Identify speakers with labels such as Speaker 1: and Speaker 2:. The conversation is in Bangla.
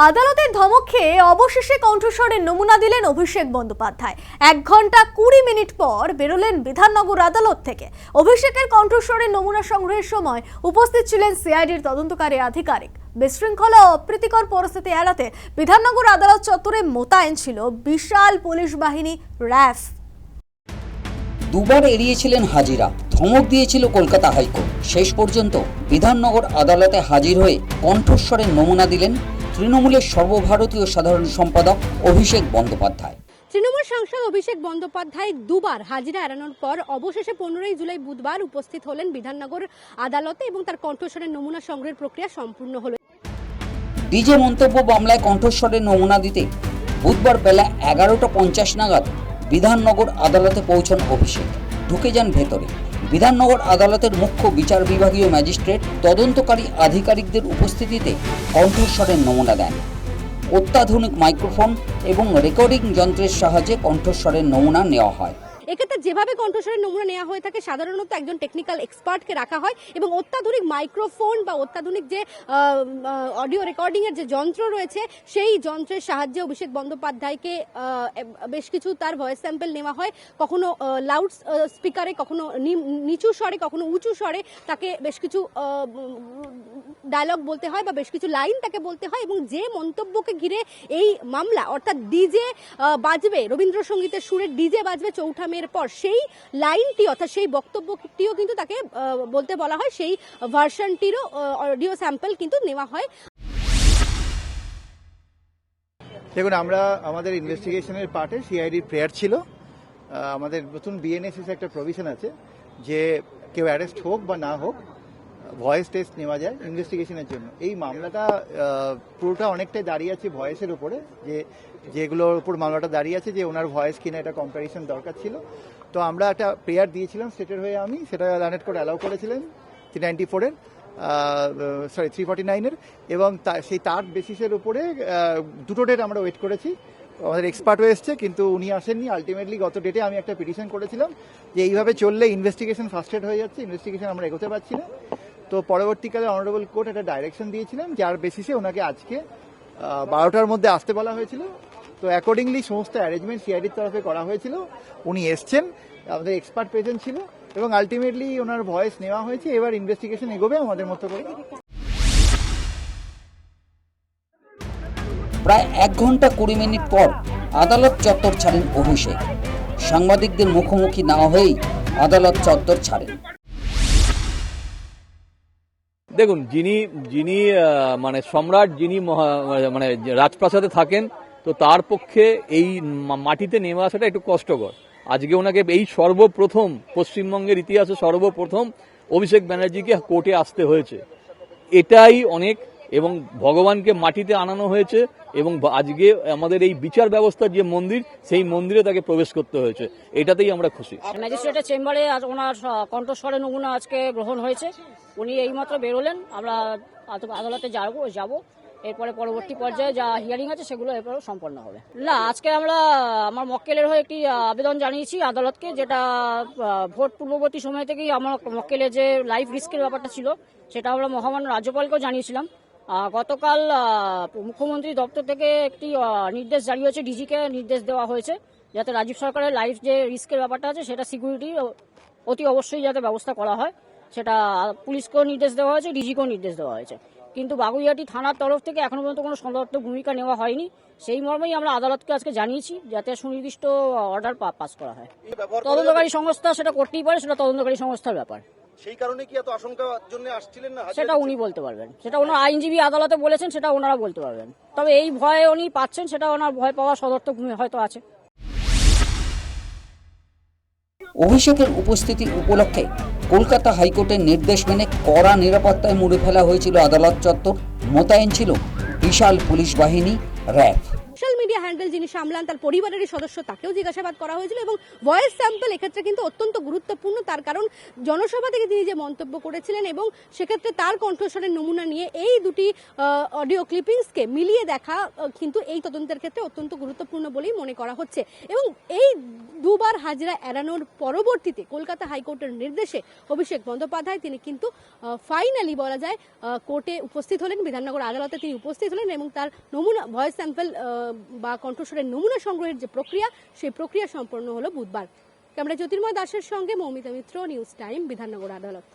Speaker 1: আদালতের ধমক খেয়ে অবশেষে কণ্ঠস্বরের নমুনা দিলেন অভিষেক বন্দ্যোপাধ্যায়। 1 ঘন্টা 20 মিনিট পর বেরোলেন বিধাননগর আদালত থেকে। অভিষেকের কণ্ঠস্বরের নমুনা সংগ্রহের সময় উপস্থিত ছিলেন সিআইডির তদন্তকারী আধিকারিক। বিশৃঙ্খলা ও অপ্রীতিকর পরিস্থিতি এড়াতে বিধাননগর আদালত চত্বরে মোতায়েন ছিল বিশাল পুলিশ বাহিনী র্যাফ।
Speaker 2: দুবার এড়িয়েছিলেন হাজিরা, ধমক দিয়েছিল কলকাতা হাইকোর্ট। শেষ পর্যন্ত বিধাননগর আদালতে হাজির হয়ে কণ্ঠস্বরের নমুনা দিলেন তৃণমূলের সর্বভারতীয় সাধারণ সম্পাদক অভিষেক বন্দ্যোপাধ্যায়।
Speaker 3: তৃণমূল সাংসদ অভিষেক বন্দ্যোপাধ্যায় দুবার হাজিরা এড়ানোর পর অবশেষে 15 জুলাই বুধবার উপস্থিত হলেন বিধাননগর আদালতে এবং তার কণ্ঠস্বরের নমুনা সংগ্রহের প্রক্রিয়া সম্পূর্ণ হলো।
Speaker 2: ডিজে মন্তব্য মামলায় কণ্ঠস্বরের নমুনা দিতে বুধবার বেলা 11:50 নাগাদ বিধাননগর আদালতে পৌঁছন অভিষেক। ঢুকে যান ভেতরে। বিধাননগর আদালতের মুখ্য বিচার বিভাগীয় ম্যাজিস্ট্রেট তদন্তকারী আধিকারিকদের উপস্থিতিতে কণ্ঠস্বরের নমুনা দেন। অত্যাধুনিক মাইক্রোফোন এবং রেকর্ডিং যন্ত্রের সাহায্যে কণ্ঠস্বরের নমুনা নেওয়া হয়।
Speaker 3: এক্ষেত্রে যেভাবে কণ্ঠস্বরের নমুনা নেওয়া হয়ে থাকে সাধারণত একজন টেকনিক্যাল এক্সপার্টকে রাখা হয় এবং অত্যাধুনিক মাইক্রোফোন বা অত্যাধুনিক যে অডিও রেকর্ডিং এর যে যন্ত্র রয়েছে সেই যন্ত্রের সাহায্যে অভিষেক বন্দ্যোপাধ্যায়কে বেশ কিছু তার ভয়েস স্যাম্পল নেওয়া হয়। কখনো লাউড স্পিকারে, কখনো নিচু স্বরে, কখনো উঁচু স্বরে তাকে বেশ কিছু ডায়লগ বলতে হয় বা বেশ কিছু লাইন তাকে বলতে হয় এবং যে মন্তব্যকে ঘিরে এই মামলা, অর্থাৎ ডিজে বাজবে, রবীন্দ্রসঙ্গীতের সুরে ডিজে বাজবে চৌঠা মেয়ের পর, সেই লাইনটি অর্থাৎ সেই বক্তব্যটিও কিন্তু তাকে বলতে বলা হয়। সেই ভার্সনটিরও অডিও স্যাম্পল কিন্তু নেওয়া হয়।
Speaker 4: দেখুন, আমরা আমাদের ইনভেস্টিগেশনের পার্টে সিআইডির প্রেয়ার ছিল। আমাদের নতুন বিএনএসএস একটা প্রভিশন আছে যে কেউ অ্যারেস্ট হোক বা না হোক ভয়েস টেস্ট নেওয়া যায় ইনভেস্টিগেশনের জন্য। এই মামলাটা পুরোটা অনেকটাই দাঁড়িয়ে আছে ভয়েসের উপরে, যেগুলোর উপর মামলাটা দাঁড়িয়ে আছে যে ওনার ভয়েস কিনা এটা কম্প্যারিজন দরকার ছিল। তো আমরা একটা প্রেয়ার দিয়েছিলাম স্টেটের হয়ে, আমি সেটা লানেট কোর্ট অ্যালাউ করেছিলেন 349-এর এবং সেই তার বেসিসের উপরে দুটো ডেট আমরা ওয়েট করেছি। আমাদের এক্সপার্টও এসছে কিন্তু উনি আসেননি। আলটিমেটলি গত ডেটে আমি একটা পিটিশন করেছিলাম যে এইভাবে চললে ইনভেস্টিগেশন ফার্স্টেড হয়ে যাচ্ছে, ইনভেস্টিগেশন আমরা এগোতে পারছি না। তো পরবর্তীকালে অনারেবল কোর্ট একটা ডাইরেকশন দিয়েছিলেন যার বেসিসে ওনাকে আজকে 12টার মধ্যে আসতে বলা হয়েছিল। তো অ্যাকর্ডিংলি সমস্ত অ্যারেঞ্জমেন্ট সিআইডির তরফে করা হয়েছিল। উনি এসছেন, আমাদের এক্সপার্ট প্রেজেন্ট ছিল এবং আলটিমেটলি ওনার ভয়েস নেওয়া হয়েছে। এবার ইনভেস্টিগেশন এগোবে আমাদের মতো করে।
Speaker 2: প্রায় 1 ঘন্টা 20 মিনিট পর আদালত চত্বর ছাড়েন অভিষেক। সাংবাদিকদের মুখোমুখি না হয়েই আদালত চত্বর ছাড়েন।
Speaker 5: দেখুন, যিনি মানে সম্রাট, যিনি মানে রাজপ্রাসাদে থাকেন, তো তার পক্ষে এই মাটিতে নেমে আসাটা একটু কষ্টকর। আজকে ওনাকে এই সর্বপ্রথম পশ্চিমবঙ্গের ইতিহাসে সর্বপ্রথম অভিষেক ব্যানার্জিকে কোর্টে আসতে হয়েছে, এটাই অনেক। এবং ভগবানকে মাটিতে আনানো হয়েছে এবং আজকে আমাদের এই বিচার ব্যবস্থার যে মন্দির, সেই মন্দিরে তাকে প্রবেশ করতে হয়েছে, এটাতেই আমরা খুশি।
Speaker 6: ম্যাজিস্ট্রেটের চেম্বারে ওনার কণ্ঠস্বরের নমুনা আজকে গ্রহণ হয়েছে। উনি এইমাত্র বেরোলেন। আমরা আদালতে যাব। এরপরে পরবর্তী পর্যায়ে যা হিয়ারিং আছে সেগুলো এরপরে সম্পন্ন হবে। না, আজকে আমার মক্কেলের হয়ে একটি আবেদন জানিয়েছি আদালতকে, যেটা ভোট পূর্ববর্তী সময় থেকেই আমার মক্কেলের যে লাইফ রিস্কের ব্যাপারটা ছিল সেটা আমরা মহামান্য রাজ্যপালকেও জানিয়েছিলাম। গতকাল মুখ্যমন্ত্রী দপ্তর থেকে একটি নির্দেশ জারি হয়েছে, ডিজিকে নির্দেশ দেওয়া হয়েছে যাতে রাজ্য সরকারের লাইফ যে রিস্কের ব্যাপারটা আছে সেটা সিকিউরিটি অতি অবশ্যই যাতে ব্যবস্থা করা হয়, সেটা পুলিশকেও নির্দেশ দেওয়া হয়েছে, ডিজিকেও নির্দেশ দেওয়া হয়েছে। কিন্তু বাগুইআটি থানার তরফ থেকে এখনো পর্যন্ত কোনো সদর্থক ভূমিকা নেওয়া হয়নি। সেই মর্মেই আমরা আদালতকে আজকে জানিয়েছি যাতে সুনির্দিষ্ট অর্ডার পাস করা হয়। তদন্তকারী সংস্থা সেটা করতেই পারে, সেটা তদন্তকারী সংস্থার ব্যাপার।
Speaker 7: সেই কারণে কি এত আশঙ্কার জন্য আসছিলেন না?
Speaker 6: সেটা উনি বলতে পারবেন, সেটা ওনার আইনজীবী আদালতে বলেছেন, সেটা ওনারা বলতে পারবেন। তবে এই ভয়ে উনি পাচ্ছেন, সেটা ওনার ভয় পাওয়া সদর্থক হয়তো আছে।
Speaker 2: অভিষেকের উপস্থিতি উপলক্ষে কলকাতা হাইকোর্টের নির্দেশ মেনে কড়া নিরাপত্তায় মুড়ে ফেলা হয়েছিল আদালত চত্বর। মোতায়েন ছিল বিশাল পুলিশ বাহিনী র্যাব।
Speaker 3: সোশ্যাল মিডিয়া হ্যান্ডেল যিনি সামলান তার পরিবারেরই সদস্য, তাকেও জিজ্ঞাসাবাদ করা হয়েছিল। এবং ভয়েস স্যাম্পল এক্ষেত্রে কিন্তু অত্যন্ত গুরুত্বপূর্ণ, তার কারণ জনসভা থেকে তিনি যে মন্তব্য করেছিলেন এবং সেক্ষেত্রে তার কণ্ঠস্বরের নমুনা নিয়ে এই দুটি অডিও ক্লিপিংসকে মিলিয়ে দেখা কিন্তু এই তদন্তের ক্ষেত্রে অত্যন্ত গুরুত্বপূর্ণ বলেই মনে করা হচ্ছে। এবং এই দুবার হাজিরা এড়ানোর পরবর্তীতে কলকাতা হাইকোর্টের নির্দেশে অভিষেক বন্দ্যোপাধ্যায় তিনি কিন্তু ফাইনালি বলা যায় কোর্টে উপস্থিত হলেন, বিধাননগর আদালতে তিনি উপস্থিত হলেন এবং তার নমুনা ভয়েস স্যাম্পল বা কণ্ঠস্বরের নমুনা সংগ্রহের যে প্রক্রিয়া, সেই প্রক্রিয়া সম্পন্ন হলো বুধবার। ক্যামেরা জ্যোতির্ময় দাসের সঙ্গে মৌমিতা মিত্র, নিউজ টাইম, বিধাননগর আদালত।